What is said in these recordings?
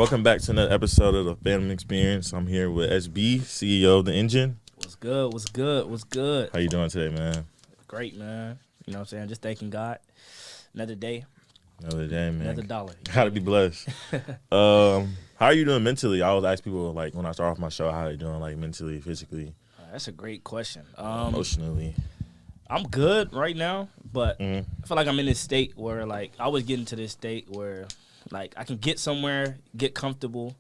Welcome back to another episode of the Family Experience. I'm here with SB, CEO of The Engine. What's good? What's good? What's good? How you doing today, man? Great, man. You know what I'm saying? Just thanking God. Another day. Another day, man. Another dollar. Gotta be blessed. How are you doing mentally? I always ask people, like, when I start off my show, how they doing, like, mentally, physically, That's a great question. emotionally. I'm good right now, but Mhm. I feel like I'm in this state where, like, I always get into this state where, like, I can get somewhere, get comfortable,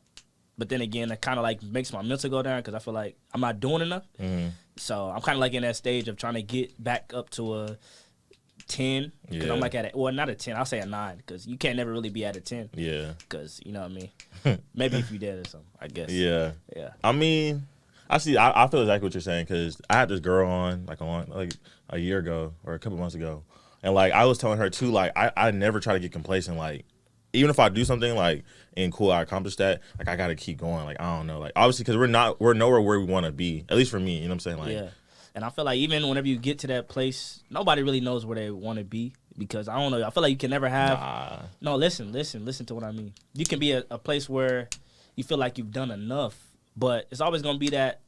but then again, it kind of, like, makes my mental go down because I feel like I'm not doing enough. Mm-hmm. So I'm kind of, like, in that stage of trying to get back up to a 10. Because I'm, like, at not a 10. I'll say a 9 because you can't never really be at a 10. Yeah. Because, you know what I mean? Maybe if you did or something, I guess. Yeah. Yeah. I mean, I feel exactly what you're saying because I had this girl on a year ago or a couple months ago. And, like, I was telling her, too, like, I never try to get complacent. Like, even if I do something, like, and cool, I accomplished that, like, I got to keep going. Like, I don't know. Like, obviously, because we're nowhere where we want to be, at least for me. You know what I'm saying? Like, yeah. And I feel like even whenever you get to that place, nobody really knows where they want to be because, I don't know, I feel like you can never have. No, listen to what I mean. You can be a place where you feel like you've done enough, but it's always going to be that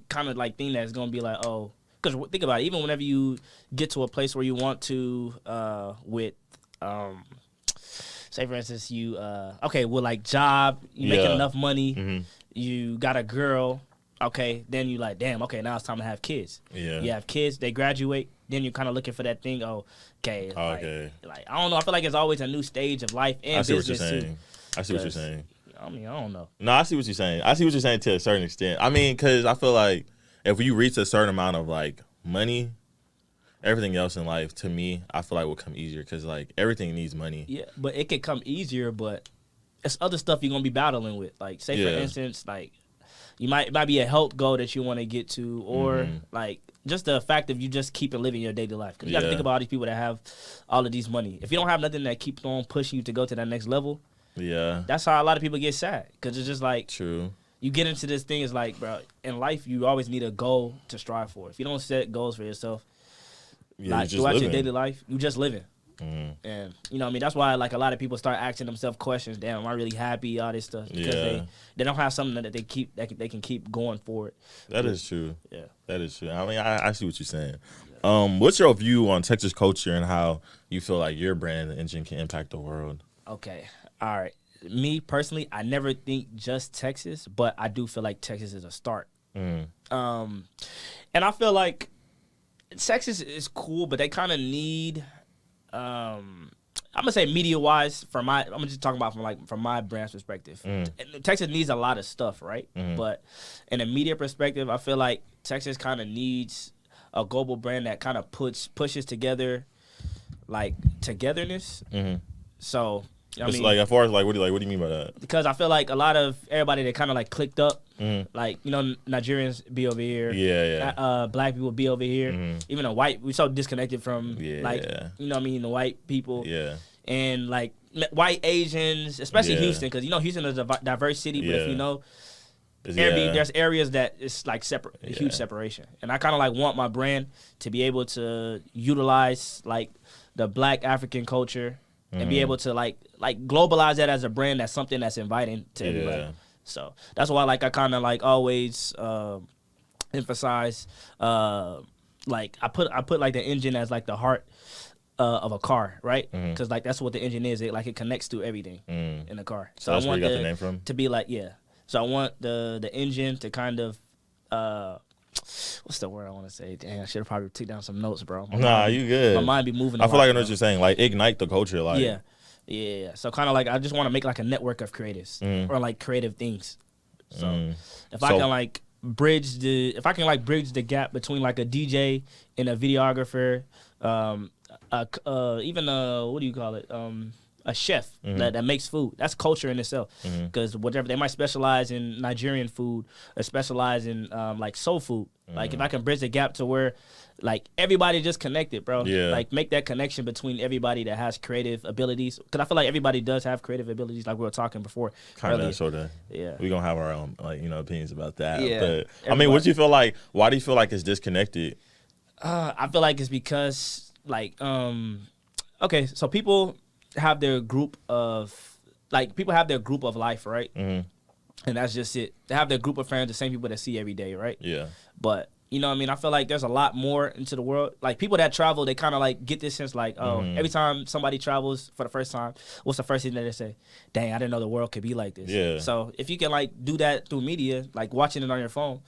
kind of, like, thing that's going to be like, oh, because think about it, even whenever you get to a place where you want to, say for instance, you with like job, you making enough money, you got a girl, okay, then you like, damn, okay, now it's time to have kids. Yeah. You have kids, they graduate, then you're kind of looking for that thing. Oh, okay. Like I don't know. I feel like it's always a new stage of life and business too. I see what you're saying. I mean, I don't know. No, I see what you're saying. I see what you're saying to a certain extent. I mean, because I feel like if you reach a certain amount of, like, money, everything else in life, to me, I feel like will come easier because, like, everything needs money. Yeah, but it could come easier, but it's other stuff you're going to be battling with. Like, say, for instance, like, it might be a health goal that you want to get to or, like, just the fact of you just keep living your daily life. Because you got to think about all these people that have all of these money. If you don't have nothing that keeps on pushing you to go to that next level, that's how a lot of people get sad. Because it's just like, true. You get into this thing, it's like, bro, in life, you always need a goal to strive for. If you don't set goals for yourself, like, throughout your daily life, you just living. And, you know what I mean? That's why, like, a lot of people start asking themselves questions. Damn, am I really happy? All this stuff. Because they don't have something that they can keep going forward. That is true. Yeah. That is true. I mean, I see what you're saying. What's your view on Texas culture and how you feel like your brand, The Engine, can impact the world? Okay. All right. Me, personally, I never think just Texas, but I do feel like Texas is a start. And I feel like Texas is cool, but they kind of need, I'm gonna say media wise. I'm just talking about from my brand's perspective. Texas needs a lot of stuff, right? But in a media perspective, I feel like Texas kind of needs a global brand that kind of pushes together, like, togetherness. So. I mean, like, as far as, like, what do you mean by that? Because I feel like a lot of everybody that kind of, like, clicked up, like, you know, Nigerians be over here, black people be over here, even we so disconnected from, like, you know what I mean, the white people, and, like, white Asians, especially Houston, because, you know, Houston is a diverse city, but if you know, there's areas that it's, like, separate, a huge separation, and I kind of, like, want my brand to be able to utilize, like, the black African culture. And be able to like globalize that as a brand that's something that's inviting to everybody. So that's why, like, I kind of, like, always emphasize like I put like the engine as, like, the heart of a car, right? Because like that's what the engine is. It connects to everything in the car. So that's where you got the name from? To be like So I want the engine to kind of what's the word I want to say? Dang, I should have probably took down some notes, bro. You good. My mind be moving. I feel like I know what you're saying. Like, ignite the culture. Like, yeah. So kind of like I just want to make, like, a network of creatives or, like, creative things. So if I can bridge the gap between, like, a DJ and a videographer, even what do you call it? A chef that makes food. That's culture in itself. Because whatever, they might specialize in Nigerian food or specialize in like soul food. Like, if I can bridge the gap to where, like, everybody just connected, bro. Like, make that connection between everybody that has creative abilities. Because I feel like everybody does have creative abilities, like we were talking before. Kind of, sort of. Yeah. We're going to have our own, like, you know, opinions about that. Yeah. But, everybody. I mean, what do you feel like, why do you feel like it's disconnected? I feel like it's because, like, okay, so people have their group of like people have their group of life, right? And that's just it. They have their group of friends, the same people that see every day, right? Yeah. But you know what I mean? I feel like there's a lot more into the world. Like, people that travel, they kind of, like, get this sense, like, oh, every time somebody travels for the first time, what's the first thing that they say? Dang, I didn't know the world could be like this. Yeah. So if you can, like, do that through media, like watching it on your phone,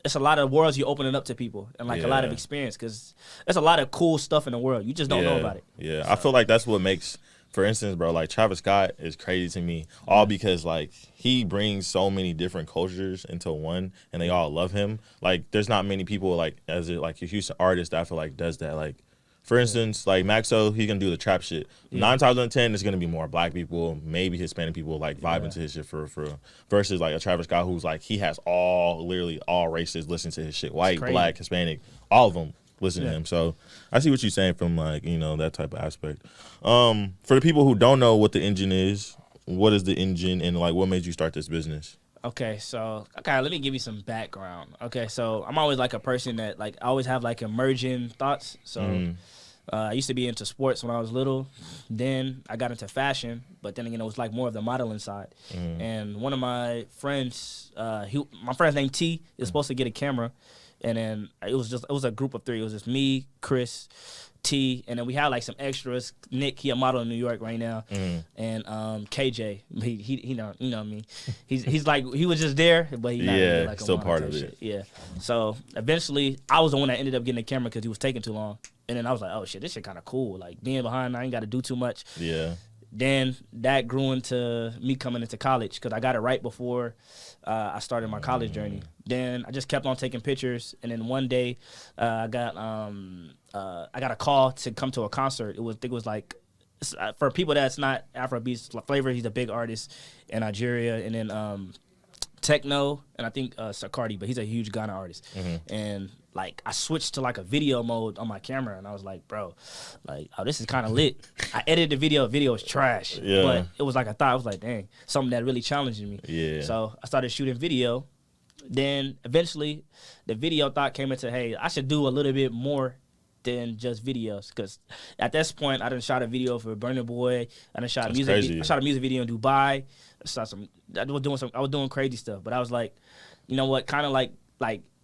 it's a lot of worlds you're opening up to people and, like, a lot of experience, because there's a lot of cool stuff in the world. You just don't know about it. Yeah. So. I feel like that's what makes, for instance, bro, like Travis Scott is crazy to me, all because, like, he brings so many different cultures into one, and they all love him. Like, there's not many people, like, as a, like, a Houston artist that I feel like does that. Like, for instance, like Maxo, he's gonna do the trap shit. 9 times out of 10, it's gonna be more black people, maybe Hispanic people, like, vibing to his shit for versus, like, a Travis Scott who's, like, he has literally all races listening to his shit. White, black, Hispanic, all of them listen to him. So I see what you're saying from, like, you know, that type of aspect. For the people who don't know what the Engine is, what is the Engine, and, like, what made you start this business? Okay, let me give you some background. Okay, so I'm always, like, a person that, like, I always have, like, emerging thoughts. So I used to be into sports when I was little. Then I got into fashion, but then, you know, it was, like, more of the modeling side. And one of my friends, my friend's named T, is supposed to get a camera. And then it was a group of 3. It was just me, Chris, T, and then we had like some extras. Nick, he a model in New York right now, and KJ, he know, you know what I mean. He's like, he was just there, but he's not really like a still part of shit. it. Yeah. So eventually, I was the one that ended up getting the camera because he was taking too long, and then I was like, oh shit, this shit kind of cool. Like being behind, I ain't got to do too much. Yeah. Then that grew into me coming into college because I got it right before I started my college journey. Then I just kept on taking pictures, and then one day I got a call to come to a concert. I think it was like, for people that's not Afrobeats, Flavor, he's a big artist in Nigeria, and then Techno, and I think Sakardi, but he's a huge Ghana artist. And like I switched to like a video mode on my camera, and I was like, bro, like, oh, this is kind of lit. I edited the video was trash, but it was like I thought. I was like, dang, something that really challenged me. Yeah. So I started shooting video. Then eventually, the video thought came into, hey, I should do a little bit more than just videos, because at this point I done shot a video for Burna Boy. I done shot music. I shot a music video in Dubai. I was doing crazy stuff, but I was like, you know what, kind of like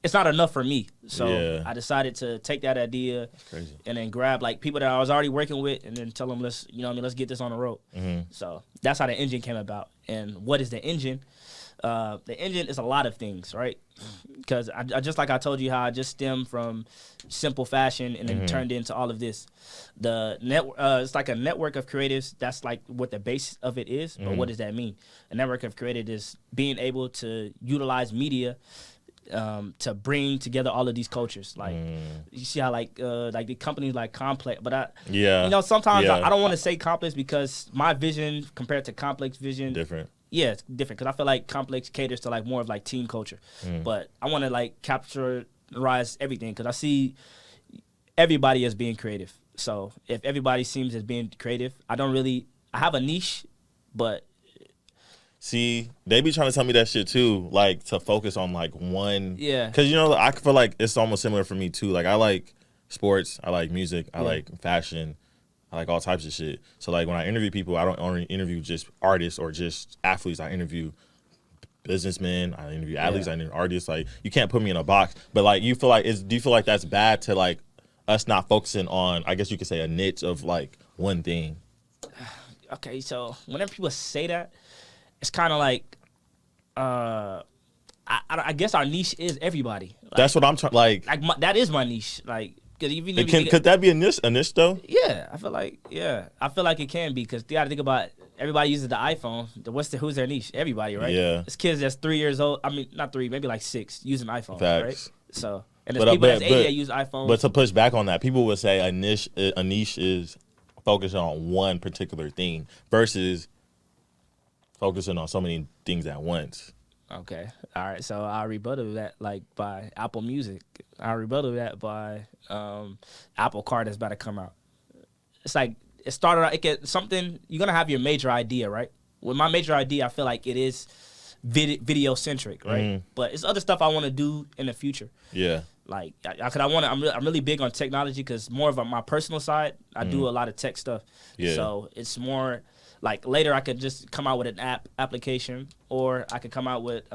it's not enough for me. So I decided to take that idea and then grab like people that I was already working with, and then tell them, let's get this on the road. So that's how the Engine came about. And what is the Engine? The Engine is a lot of things, right? Because I just like I told you how I just stemmed from simple fashion and then turned into all of this. The it's like a network of creatives. That's like what the base of it is. But what does that mean? A network of creatives is being able to utilize media to bring together all of these cultures. Like you see how like the companies like Complex, but sometimes I don't want to say Complex because my vision compared to Complex vision different. Yeah, it's different because I feel like Complex caters to like more of like team culture, but I want to like capitalize everything because I see everybody as being creative. So if everybody seems as being creative, I have a niche, but see, they be trying to tell me that shit too, like to focus on like one. Yeah. Because I feel like it's almost similar for me too. Like I like sports, I like music, I like fashion. I like all types of shit. So, like, when I interview people, I don't only interview just artists or just athletes. I interview businessmen. I interview athletes. I interview artists. Like, you can't put me in a box. But, like, do you feel like that's bad to, like, us not focusing on, I guess you could say, a niche of, like, one thing? Okay, so whenever people say that, it's kind of like, I guess our niche is everybody. Like, that's what I'm trying, like that is my niche. Like, could that be a niche though? Yeah, I feel like it can be, because you got to think about everybody uses the iPhone. Who's their niche? Everybody, right? Yeah. It's kids that's 3 years old. I mean, not 3, maybe like 6, using iPhones, right? So, and there's people that's 80 that use iPhones. But to push back on that, people would say a niche is focusing on one particular thing versus focusing on so many things at once. Okay. All right. So I'll rebuttal that by Apple Music. I'll rebuttal that by Apple Car that's about to come out. It's like it started out. You're gonna have your major idea, right? With my major idea, I feel like it is video centric, right? But it's other stuff I want to do in the future. Yeah. Like, I'm really big on technology because more of my personal side, I do a lot of tech stuff. Yeah. So it's more like later I could just come out with an application, or I could come out with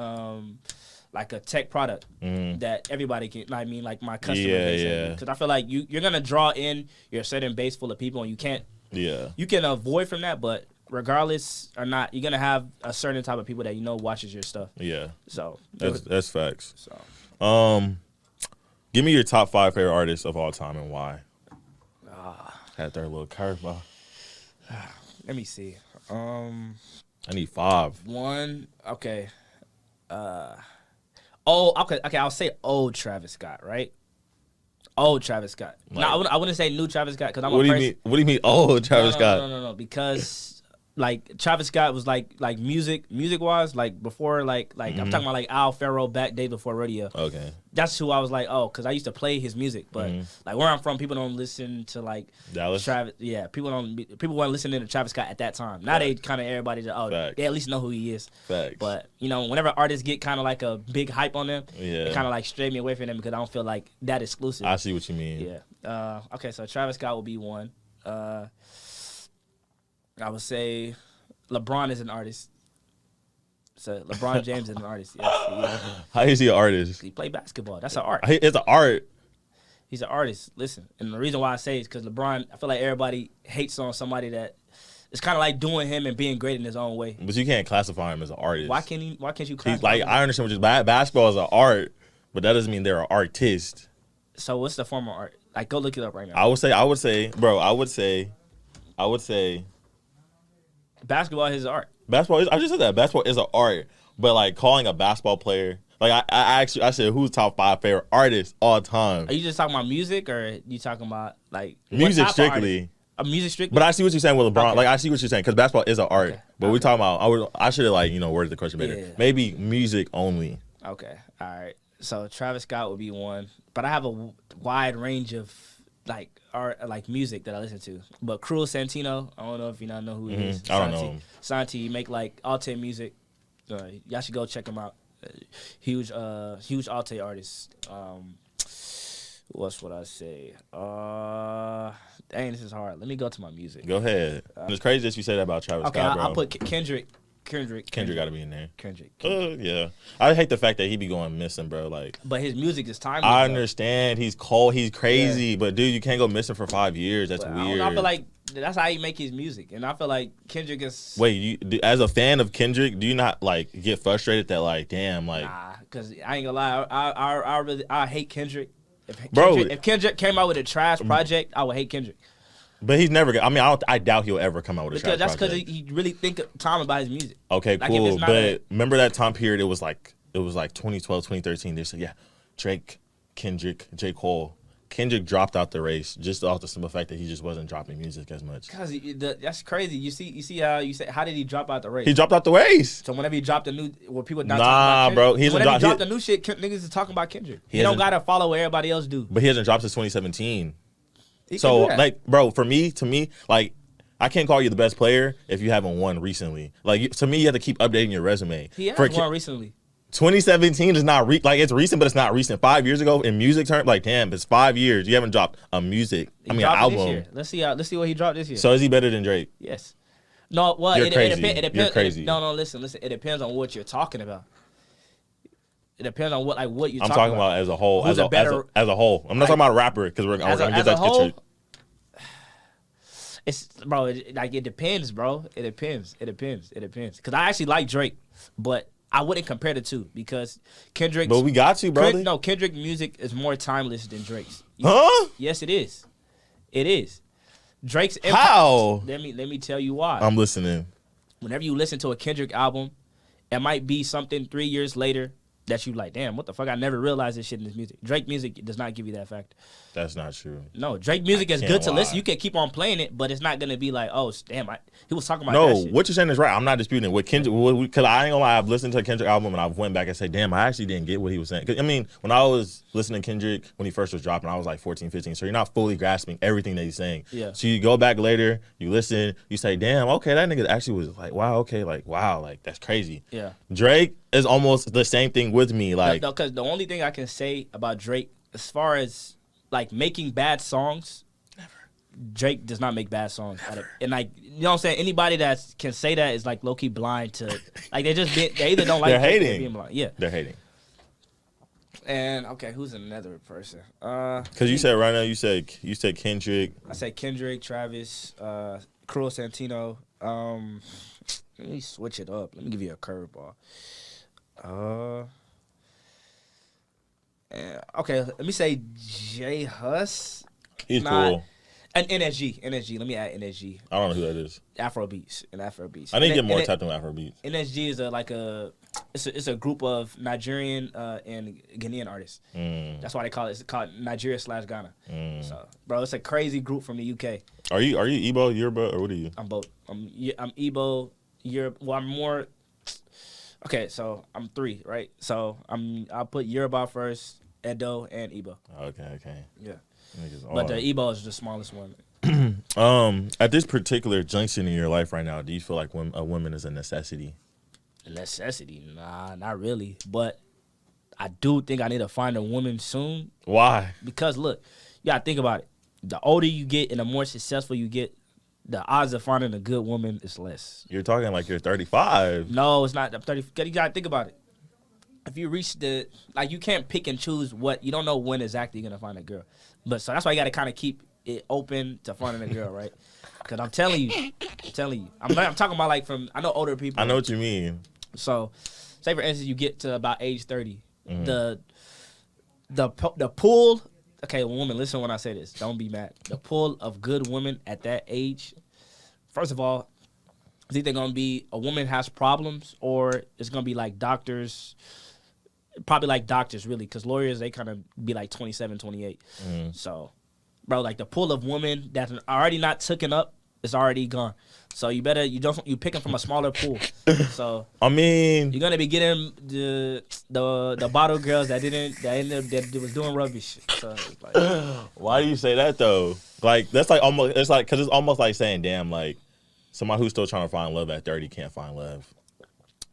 like a tech product that everybody can. I mean, like my customer base. Yeah. Because I feel like you're gonna draw in your certain base full of people, and you can't. Yeah. You can avoid from that, but regardless or not, you're gonna have a certain type of people that watches your stuff. Yeah. So that's facts. So, give me your top 5 favorite artists of all time and why. Had their little curveball. Let me see. I need 5. 1. Okay. Okay. I'll say old Travis Scott, right? Old Travis Scott. Like, no, I wouldn't say new Travis Scott because I'm. What do you mean old Travis Scott? No. Because like Travis Scott was like music wise, like before like I'm talking about like Al Farrow back days before radio. Okay. That's who I was like, because I used to play his music, but like where I'm from, people don't listen to like Dallas. Travis. Yeah, people weren't listening to Travis Scott at that time. Now they kind of everybody they at least know who he is. Facts. But whenever artists get kind of like a big hype on them, it kind of like stray me away from them because I don't feel like that exclusive. I see what you mean. Yeah. Okay, so Travis Scott will be one. I would say LeBron is an artist. So LeBron James is an artist. Yes, how is he an artist? He played basketball. That's an art. It's an art. He's an artist. Listen, and the reason why I say is because LeBron, I feel like everybody hates on somebody that it's kind of like doing him and being great in his own way. But you can't classify him as an artist. Why can't you classify He's like, him? I understand what you're saying. Basketball is an art, but that doesn't mean they're an artist. So what's the form of art? Like, go look it up right now. I would say, bro, I would say. Basketball is art. I just said that. Basketball is an art. But, like, calling a basketball player, like, I said, who's top 5 favorite artists all time? Are you just talking about music, or you talking about, like, music strictly? Music strictly? But I see what you're saying with LeBron. Okay. Like, I see what you're saying, because basketball is an art. Okay. But we're talking about, I should have, like, worded the question better. Yeah. Maybe music only. Okay. All right. So, Travis Scott would be one. But I have a wide range of, like, art, like music that I listen to. But Cruel Santino, I don't know if you know who he is. I don't know him. Santi, he make like Alte music. Y'all should go check him out. Huge Alte artist. What's what I say? Dang, this is hard. Let me go to my music. Go ahead. It's crazy that you say that about Travis Scott, bro. I'll put Kendrick got to be in there. Kendrick. Yeah. I hate the fact that he be going missing, bro. Like, but his music is timeless. I understand. He's cold. He's crazy. Yeah. But, dude, you can't go missing for 5 years. That's weird. I feel like that's how he make his music. And I feel like Kendrick is... Wait, as a fan of Kendrick, do you not, like, get frustrated that, like, damn, like... Nah, because I ain't gonna lie. I hate Kendrick. If Kendrick came out with a trash project, I would hate Kendrick. But he's never. I doubt he'll ever come out with a trash project. That's because he really think time about his music. Okay, like, cool. But remember that time period? It was like 2012, 2013. They said, yeah, Drake, Kendrick, J. Cole. Kendrick dropped out the race just off the simple fact that he just wasn't dropping music as much. Because that's crazy. You see how you say, how did he drop out the race? He dropped out the race. So whenever he dropped a new, people not talking about bro, whenever he dropped the new shit, niggas is talking about Kendrick. He don't gotta follow what everybody else do. But he hasn't dropped since 2017. So, like, bro, to me, like, I can't call you the best player if you haven't won recently. Like, to me, you have to keep updating your resume. He has won recently. 2017 is not it's recent, but it's not recent. 5 years ago in music terms, like, damn, it's 5 years. You haven't dropped a music. An album. This year. Let's see what he dropped this year. So is he better than Drake? Yes. No, well, it depends. You're crazy. No, listen. It depends on what you're talking about. It depends on what you're talking about. I'm talking about as a whole. As a whole. I'm not talking about a rapper because we're going to get that picture. It's it depends, bro. It depends. Because I actually like Drake, but I wouldn't compare the two because Kendrick's. But we got to, brother. Kendrick music is more timeless than Drake's. Huh? Yes, it is. It is. Drake's impact. How? Let me tell you why. I'm listening. Whenever you listen to a Kendrick album, it might be something 3 years later that you like, damn, what the fuck? I never realized this shit in this music. Drake music does not give you that fact. That's not true. No, Drake music is good to listen. You can keep on playing it, but it's not gonna be like, oh, damn, he was talking about that shit. No, what you're saying is right. I'm not disputing it. With Kendrick, because I ain't gonna lie, I've listened to a Kendrick album and I've went back and said, damn, I actually didn't get what he was saying. 'Cause, I mean, when I was listening to Kendrick, when he first was dropping, I was like 14, 15, so you're not fully grasping everything that he's saying. Yeah. So you go back later, you listen, you say, damn, okay, that nigga actually was like, wow, okay, like, wow, like, that's crazy. Yeah. Drake is almost the same thing with me. Like, no, because the only thing I can say about Drake, as far as like making bad songs, Drake does not make bad songs. And like, you know what I'm saying? Anybody that can say that is like low key blind to, like, they either don't like they're Drake hating. Or being blind. Yeah, they're hating. And okay, who's another person? Because you said right now, you said Kendrick. I said Kendrick, Travis, Cruel Santino. Let me switch it up. Let me give you a curveball. Okay, let me say J Hus. He's cool. And NSG. Let me add NSG. I don't know who that is. Afrobeats. I need to get more tapped on Afrobeats. NSG is it's a group of Nigerian and Ghanaian artists. That's why they call it. It's called Nigeria/Ghana. So, bro, it's a crazy group from the UK. Are you Igbo, Yoruba, or what are you? I'm both. I'm Igbo, Yoruba. Well, I'm more. Okay, so I'm 3, right? So I'll put Yoruba first, Edo, and Igbo. Okay. Yeah. But the Igbo is the smallest one. At this particular junction in your life right now, do you feel like a woman is a necessity? A necessity? Nah, not really. But I do think I need to find a woman soon. Why? Because look, you gotta think about it. The older you get and the more successful you get, the odds of finding a good woman is less. You're talking like you're 35. No, it's not. I'm 30. You gotta think about it. If you reach you can't pick and choose you don't know when exactly you're gonna find a girl. But so that's why you gotta kind of keep it open to finding a girl, right? Because I'm telling you, I'm talking about I know older people. I know what you mean. So, say for instance, you get to about age 30, the pool. Okay, woman, listen when I say this. Don't be mad. The pool of good women at that age. First of all, it's either gonna be a woman has problems or it's gonna be like doctors. Probably like doctors, really, because lawyers, they kind of be like 27, 28. So, bro, like the pool of women that are already not taken up is already gone. So you picking from a smaller pool. So I mean, you're gonna be getting the bottle girls that was doing rubbish. So like, why do you say that though? Like that's like almost because it's almost like saying, damn, like somebody who's still trying to find love at 30 can't find love.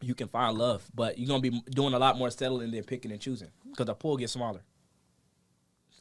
You can find love, but you're going to be doing a lot more settling than picking and choosing because the pool gets smaller.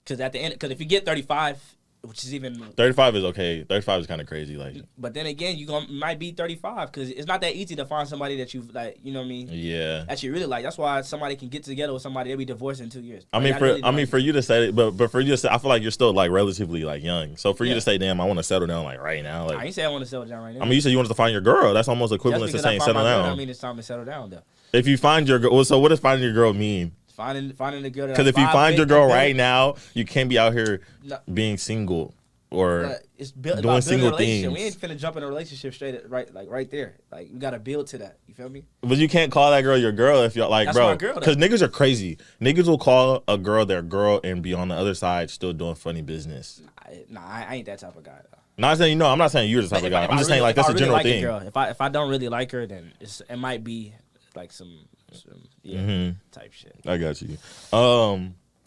Because at the end, if you get 35, which is even 35 is okay. 35 is kind of crazy, like. But then again, might be 35 because it's not that easy to find somebody that you like. You know what I mean? Yeah. That you really like. That's why somebody can get together with somebody, they'll be divorced in 2 years. For you to say it, but for you to say, I feel like you're still like relatively like young. So for you to say, damn, I want to settle down like right now. Like I ain't say I want to settle down right now. I mean, you said you wanted to find your girl. That's almost equivalent to saying settle down. I mean, it's time to settle down though. If you find your girl, so what does finding your girl mean? Finding the girl. Because if you find your girl right now, you can't be out here being single. Or it's doing single things. We ain't finna jump in a relationship right there. Like we gotta build to that. You feel me? But you can't call that girl your girl if you're like, that's bro, because niggas are crazy. Niggas will call a girl their girl and be on the other side still doing funny business. Nah, I ain't that type of guy though. Not saying I'm not saying you're the type of guy. I'm just saying like that's a general thing. Girl, if I don't really like her, then it might be like some type shit. I got you.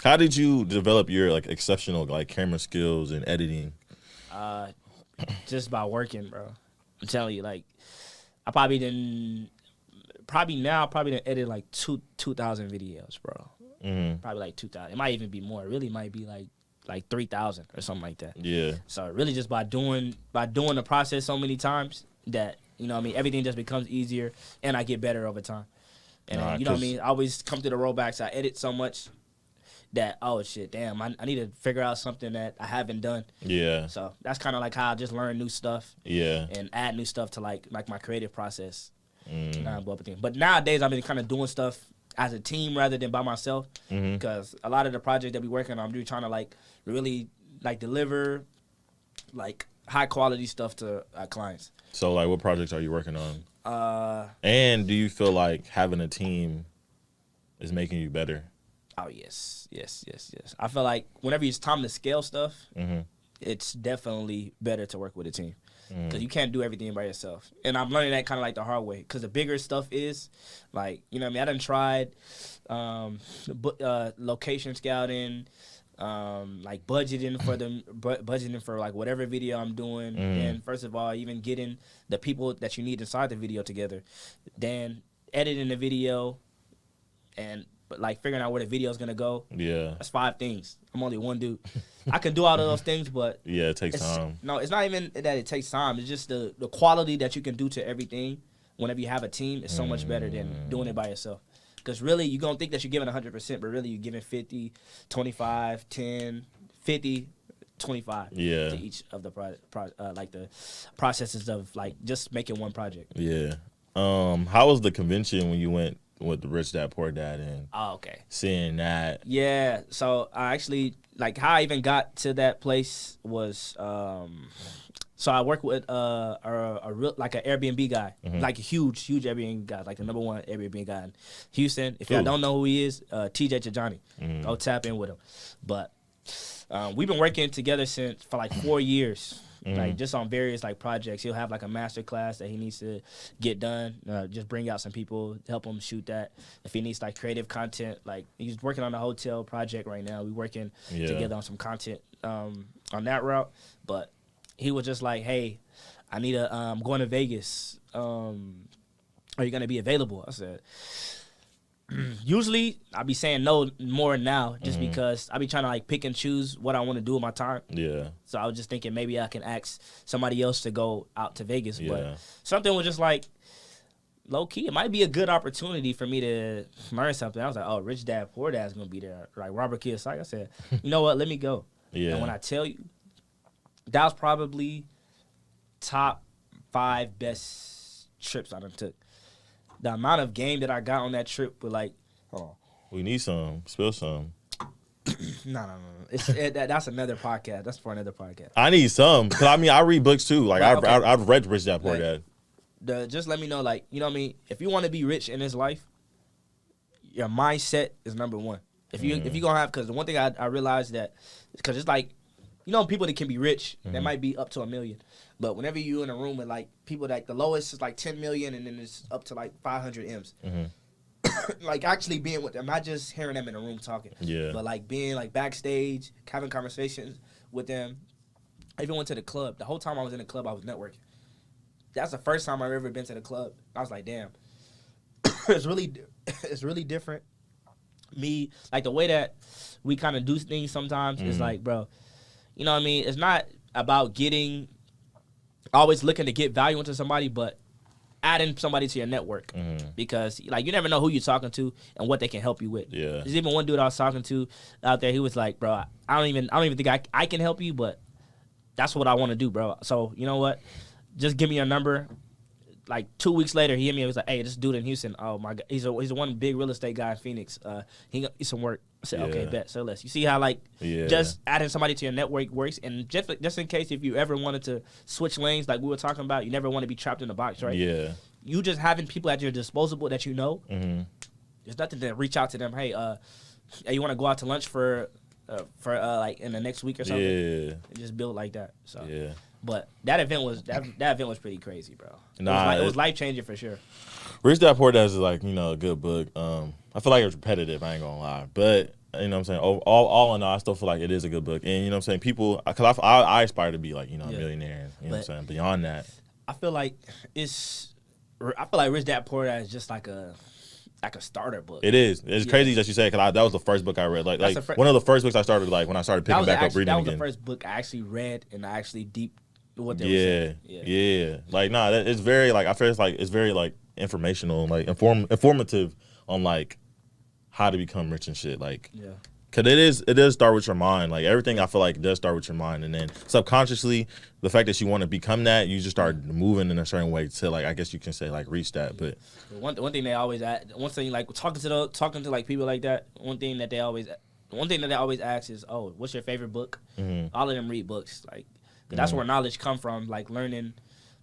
How did you develop your like exceptional like camera skills and editing? Just by working, bro. I'm telling you, like, I probably didn't edit like 2,000 videos, bro. Probably like 2,000. It might even be more. It really might be like 3,000 or something like that. Yeah. So really just by doing the process so many times that, you know what I mean, everything just becomes easier and I get better over time. And you know what I mean? I always come to the rollbacks. I edit so much that, oh shit, damn, I need to figure out something that I haven't done. Yeah. So that's kind of like how I just learn new stuff. Yeah. And add new stuff to like my creative process. But nowadays I've been kind of doing stuff as a team rather than by myself because a lot of the projects that we working on, I'm really trying to like really like deliver like high quality stuff to our clients. So like, what projects are you working on? And do you feel like having a team is making you better. Oh yes. I feel like whenever it's time to scale stuff, it's definitely better to work with a team because you can't do everything by yourself. And I'm learning that kind of like the hard way because the bigger stuff is like, you know what I mean? I done tried location scouting, like budgeting for like whatever video I'm doing. And first of all, even getting the people that you need inside the video together, then editing the video and like figuring out where the video is gonna go. Yeah, that's 5 things. I'm only one dude. I can do all of those things, but yeah, it takes time. No, it's not even that it takes time. It's just the quality that you can do to everything whenever you have a team is so much better than doing it by yourself. Because really, you're gonna think that you're giving 100%, but really you're giving 50, 25, 10, 50, 25 to each of the like the processes of like just making one project. Yeah. How was the convention when you went with the Rich Dad Poor Dad and seeing that? Yeah, so I actually like how I even got to that place was so I work with a real like an Airbnb guy, like a huge Airbnb guy, like the #1 Airbnb guy in Houston. If y'all don't know who he is, TJ Chajani, go tap in with him. But we've been working together for like 4 years. Like just on various like projects. He'll have like a master class that he needs to get done. Just bring out some people, help him shoot that. If he needs like creative content, like he's working on a hotel project right now. We're working together on some content on that route. But he was just like, hey, I need I'm going to Vegas. Are you gonna be available? I said, usually I be saying no more now just because I be trying to like pick and choose what I want to do with my time. Yeah. So I was just thinking maybe I can ask somebody else to go out to Vegas. But something was just like low key. It might be a good opportunity for me to learn something. I was like, oh, Rich Dad Poor Dad's gonna be there. Like Robert Kiyosaki. I said, you know what? Let me go. Yeah. And when I tell you, that was probably top 5 best trips I done took. The amount of game that I got on that trip was like, we need some. Spill some. No. That's another podcast. That's for another podcast. I need some. Because, I mean, I read books, too. Like, I've read Rich Dad Poor Dad. Just let me know, like, you know what I mean? If you want to be rich in this life, your mindset is #1. If you going to have, because the one thing I realized that, because it's like, you know, people that can be rich, they might be up to $1 million. But whenever you're in a room with like people like the lowest is like 10 million and then it's up to like 500 M's. Like actually being with them, not just hearing them in a room talking. Yeah. But like being like backstage, having conversations with them. I even went to the club. The whole time I was in the club, I was networking. That's the first time I've ever been to the club. I was like, damn. It's really different. Me, like the way that we kind of do things sometimes is like, bro, you know what I mean? It's not about always looking to get value into somebody, but adding somebody to your network. Because like you never know who you're talking to and what they can help you with. Yeah. There's even one dude I was talking to out there, he was like, bro, I don't even think I can help you, but that's what I want to do, bro. So you know what? Just give me your number. Like 2 weeks later, he hit me and was like, hey, this dude in Houston, oh my God, he's one big real estate guy in Phoenix. He got some work. I said, okay, bet. So you see how like just adding somebody to your network works, and just in case if you ever wanted to switch lanes, like we were talking about, you never want to be trapped in a box, right? Yeah. You just having people at your disposal that you know. There's nothing to reach out to them. Hey, you want to go out to lunch for like in the next week or something? Yeah. And just build like that. So yeah. But that event was pretty crazy, bro. Nah, it was life changing for sure. Rich Dad Poor Dad is like, you know, a good book. I feel like it was repetitive. I ain't gonna lie, but you know what I'm saying. All in all, I still feel like it is a good book. And you know what I'm saying. People, because I aspire to be like, you know, a millionaire. You know what I'm saying. Beyond that, I feel like Rich Dad Poor Dad is just like a starter book. It is. It's crazy that you say, because that was the first book I read. Like one of the first books I started, like when I started picking back up reading again. That was the first book I actually read, and I actually deep what they were saying. Yeah. Like it's very like I feel it's very like informational, like informative on like how to become rich and shit. Like because it does start with your mind. Like everything I feel like does start with your mind, and then subconsciously the fact that you want to become that, you just start moving in a certain way to like I guess you can say like reach that. But one thing they always like talking to like people like that. One thing that they always ask is, oh, what's your favorite book? All of them read books. Like that's where knowledge come from. Like learning,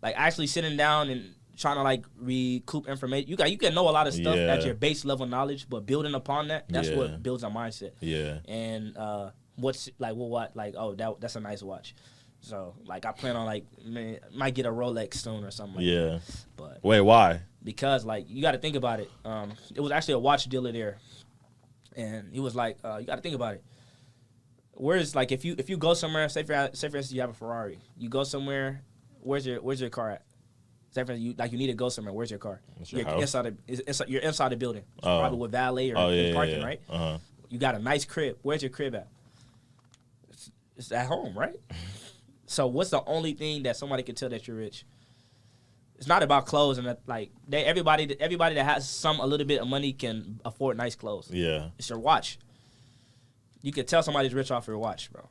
like actually sitting down and trying to like recoup information. You can know a lot of stuff at your base level knowledge, but building upon that's what builds our mindset. Yeah. And what's like what like that's a nice watch. So like I plan on like might get a Rolex soon or something. Like that. But wait, why? Because like you got to think about it. It was actually a watch dealer there, and he was like, you got to think about it. Where's like if you go somewhere, say for instance you have a Ferrari, you go somewhere, where's your car at? Say for instance you need to go somewhere, where's your car? You're inside the building, probably with valet or parking, right? Uh-huh. You got a nice crib. Where's your crib at? It's at home, right? So what's the only thing that somebody can tell that you're rich? It's not about clothes and like everybody that has a little bit of money can afford nice clothes. Yeah, it's your watch. You can tell somebody's rich off your watch, bro.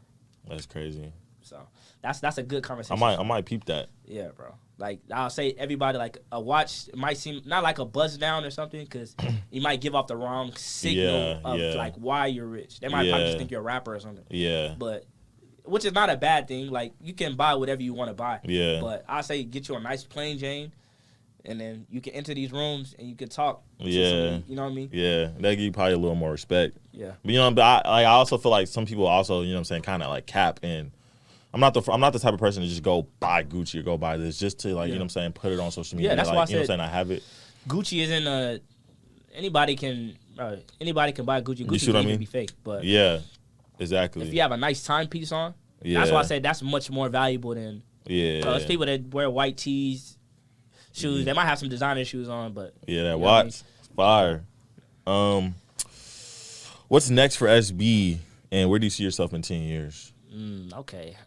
That's crazy. So that's a good conversation. I might peep that. Yeah, bro. Like I'll say everybody like a watch might seem not like a buzz down or something because you might give off the wrong signal of like why you're rich. They might probably just think you're a rapper or something. Yeah. But which is not a bad thing. Like you can buy whatever you want to buy. Yeah. But I say get you a nice plain Jane, and then you can enter these rooms and you can talk. Yeah. You know what I mean? Yeah. That give you probably a little more respect. Yeah. But I also feel like some people also, you know what I'm saying, kind of like cap and I'm not the type of person to just go buy Gucci or go buy this just to like, you know what I'm saying, put it on social media. Yeah, that's like, why I said, you know what I'm saying, I have it. Gucci isn't anybody can buy Gucci. Gucci can even be fake, but yeah, exactly. If you have a nice timepiece on, that's why I said that's much more valuable than there's people that wear white tees, shoes. They might have some designer shoes on, but that watch, fire. What's next for SB, and where do you see yourself in 10 years? Okay.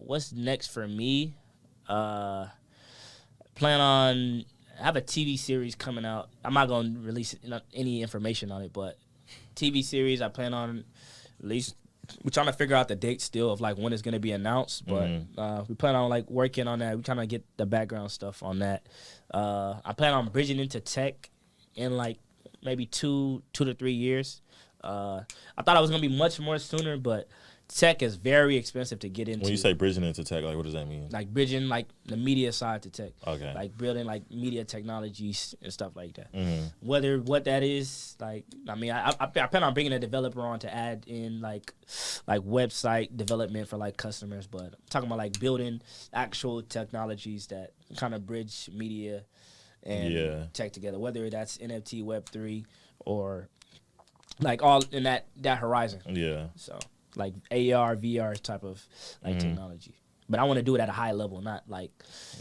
What's next for me? Plan on have a TV series coming out. I'm not gonna release any information on it, but TV series I plan on release. We're trying to figure out the date still of like when it's gonna be announced, but we plan on like working on that. We're trying to get the background stuff on that. I plan on bridging into tech in like maybe 2 to 3 years. I thought I was gonna be much more sooner, but tech is very expensive to get into. When you say bridging into tech, like what does that mean? Like bridging like the media side to tech. Okay. Like building like media technologies and stuff like that. Whether what that is, like I mean, I plan on bringing a developer on to add in like website development for like customers, but I'm talking about like building actual technologies that kind of bridge media and tech together. Whether that's NFT, Web3, or like all in that horizon. Yeah. So. Like AR, VR type of like technology. But I want to do it at a high level, not like...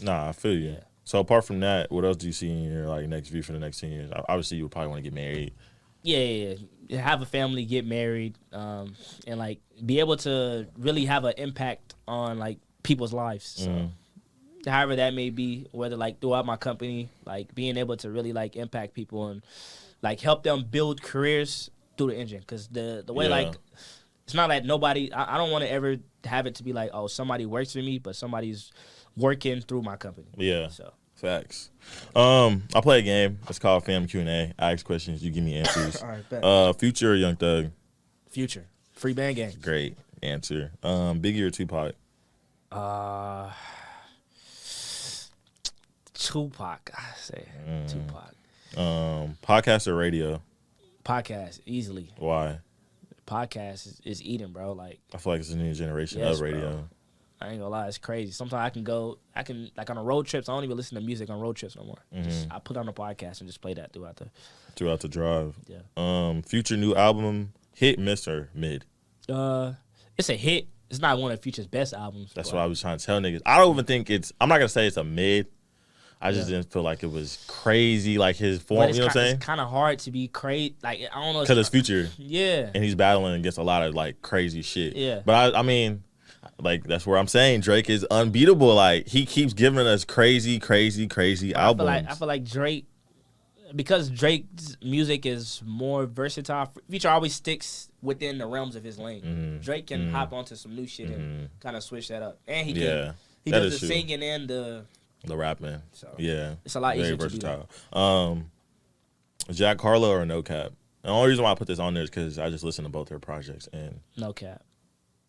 Nah, I feel you. Yeah. So apart from that, what else do you see in your like next view for the next 10 years? Obviously, you would probably want to get married. Yeah. Have a family, get married, and like be able to really have an impact on like people's lives. So however that may be, whether like throughout my company, like being able to really like impact people and like help them build careers through the engine. Because the way like... It's not like nobody. I don't want to ever have it to be like, oh, somebody works for me, but somebody's working through my company. Yeah. So facts. I play a game. It's called Fam Q&A. I ask questions. You give me answers. All right. Bet. Future or Young Thug? Future. Free band gang. Great answer. Biggie or Tupac? Tupac. I say Tupac. Podcast or radio? Podcast easily. Why? Podcast is eating, bro. Like I feel like it's a new generation of radio. Bro. I ain't gonna lie, it's crazy. Sometimes I can like on a road trips. I don't even listen to music on road trips no more. I put on a podcast and just play that throughout the drive. Yeah. Future new album, hit, miss, or mid? It's a hit. It's not one of Future's best albums. That's what I was trying to tell niggas. I don't even think I'm not gonna say it's a mid. I just didn't feel like it was crazy, like his form. You know what I'm saying? It's kind of hard to be crazy. Like I don't know. Because it's Future. Yeah. And he's battling against a lot of like crazy shit. Yeah. But I mean, like that's where I'm saying Drake is unbeatable. Like he keeps giving us crazy albums. I feel like Drake, because Drake's music is more versatile. Future always sticks within the realms of his lane. Drake can hop onto some new shit and kind of switch that up, and he can. He does the singing and the rapping. So yeah, it's a lot easier. Very versatile. Jack Harlow or No Cap? The only reason why I put this on there is because I just listened to both their projects and No Cap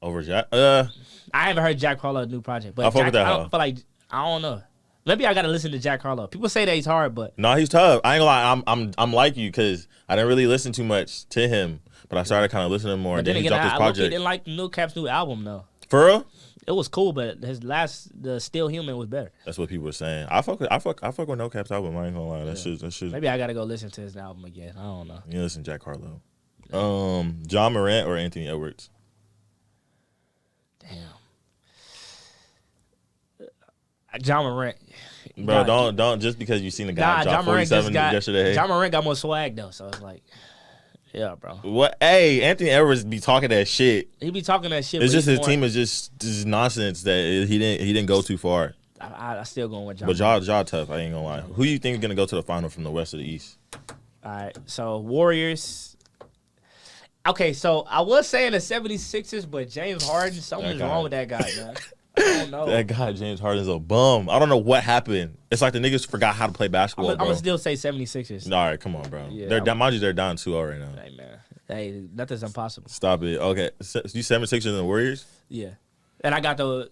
over Jack. I haven't heard Jack Harlow's new project, but I fuck with that. I don't feel like I don't know. Maybe I gotta listen to Jack Harlow. People say that he's hard, but no, he's tough. I ain't gonna lie. I'm like you because I didn't really listen too much to him, but I started kind of listening more. But then he again, dropped his I project. didn't like Lil Cap's new album though. For real? It was cool, but the Still Human was better. That's what people were saying. I fuck with No Cap's album. I ain't gonna lie. That shit. Maybe I gotta go listen to his album again. I don't know. You listen to Jack Harlow. John Morant or Anthony Edwards? Damn. John Morant. Bro, don't just because you seen the guy drop 47 yesterday. John Morant got more swag though, so it's like, yeah, bro. What? Hey, Anthony Edwards be talking that shit. He be talking that shit. It's just his team is just nonsense that he didn't go too far. I still going with John. But y'all tough. I ain't gonna lie. Who you think is gonna go to the final from the West or the East? All right, so Warriors. Okay, so I was saying the 76ers, but James Harden, something's wrong with that guy, man. I don't know. That guy, James Harden's a bum. I don't know what happened. It's like the niggas forgot how to play basketball, I'm going to still say 76ers. All right, come on, bro. Yeah, mind you, they're down 2-0 right now. Hey, man. Hey, nothing's impossible. Stop it. Okay. You 76ers and the Warriors? Yeah. And I got I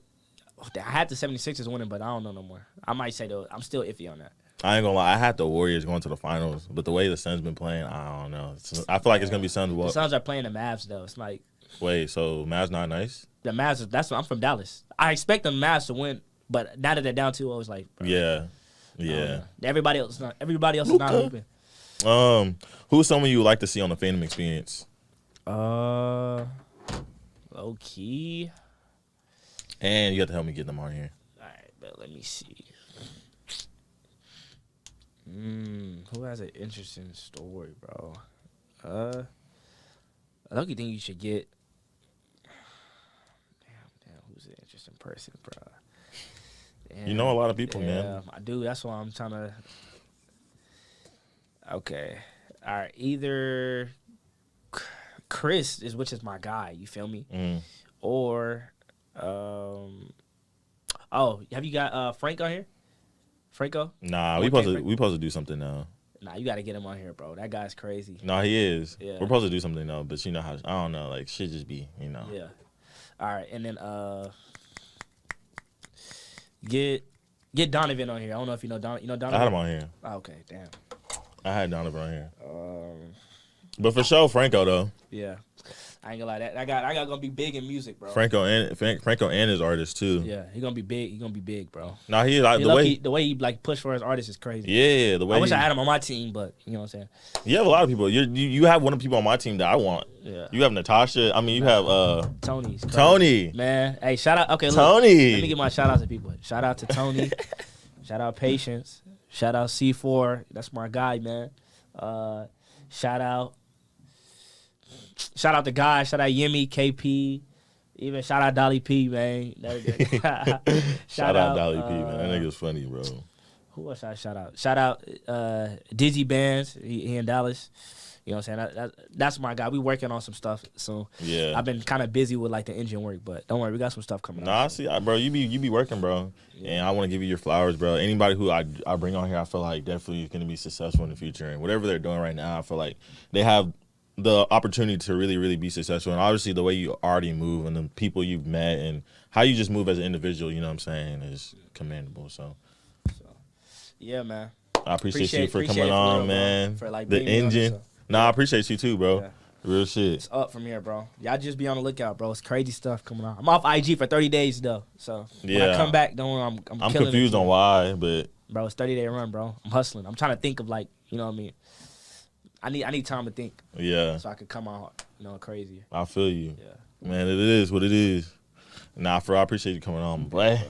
had the 76ers winning, but I don't know no more. I might say, though, I'm still iffy on that. I ain't gonna lie. I had the Warriors going to the finals, but the way the Suns been playing, I don't know. I feel like it's gonna be Suns. The Suns are playing the Mavs though. It's like, wait, so Mavs not nice? The Mavs. That's what I'm from Dallas. I expect the Mavs to win, but now that they're down 2-0, it's like, bro, yeah. Everybody else is not hooping. Who's someone you would like to see on the Phantom Experience? Low key. And you have to help me get them on here. All right, but let me see. Who has an interesting story, bro? I don't think you should get. Damn, who's an interesting person, bro? Damn, you know a lot of people, man. I do. That's why I'm trying to. Okay, all right. Either Chris which is my guy. You feel me? Or, have you got Frank on here? Franco? Nah, we supposed to do something now. Nah, you got to get him on here, bro. That guy's crazy. Nah, he is. Yeah. We're supposed to do something though, but you know how I don't know, like shit just be, you know. Yeah. All right, and then get Donovan on here. I don't know if you know Donovan. You know Donovan? I had him on here. Oh, okay, damn. I had Donovan on here. But for sure, Franco though. Yeah. I ain't gonna lie, that guy gonna be big in music, bro. Franco and his artist too. Yeah, he gonna be big. He gonna be big, bro. Nah, the way he like push for his artist is crazy. Yeah, the way I wish I had him on my team, but you know what I'm saying. You have a lot of people. You have one of the people on my team that I want. Yeah. You have Natasha. I mean, you have Tony. Man, hey, shout out. Okay, look, Tony. Let me get my shout out to people. Shout out to Tony. Shout out Patience. Shout out C4. That's my guy, man. Shout out the guys. Shout out Yemi, KP. Even shout out Dolly P, man. shout out Dolly P, man. That nigga's funny, bro. Who else I shout out? Shout out Dizzy Bands. He in Dallas. You know what I'm saying? That's my guy. We working on some stuff. So yeah, I've been kind of busy with like the engine work, but don't worry, we got some stuff coming. Nah, I see, bro. You be working, bro. Yeah. And I want to give you your flowers, bro. Anybody who I bring on here, I feel like definitely is going to be successful in the future. And whatever they're doing right now, I feel like they have the opportunity to really, really be successful. And obviously the way you already move and the people you've met and how you just move as an individual, you know what I'm saying, is commendable. So yeah, man. I appreciate you for coming on, real, man. For like the engine. Nah, I appreciate you too, bro. Yeah. Real shit. It's up from here, bro. Y'all just be on the lookout, bro. It's crazy stuff coming on. I'm off IG for 30 days though. So when I come back, don't worry, I'm confused on why, but bro, it's 30-day run, bro. I'm hustling. I'm trying to think of like, you know what I mean? I need time to think. Yeah. So I could come out, crazy. I feel you. Yeah. Man, it is what it is. Nah, I appreciate you coming on, boy.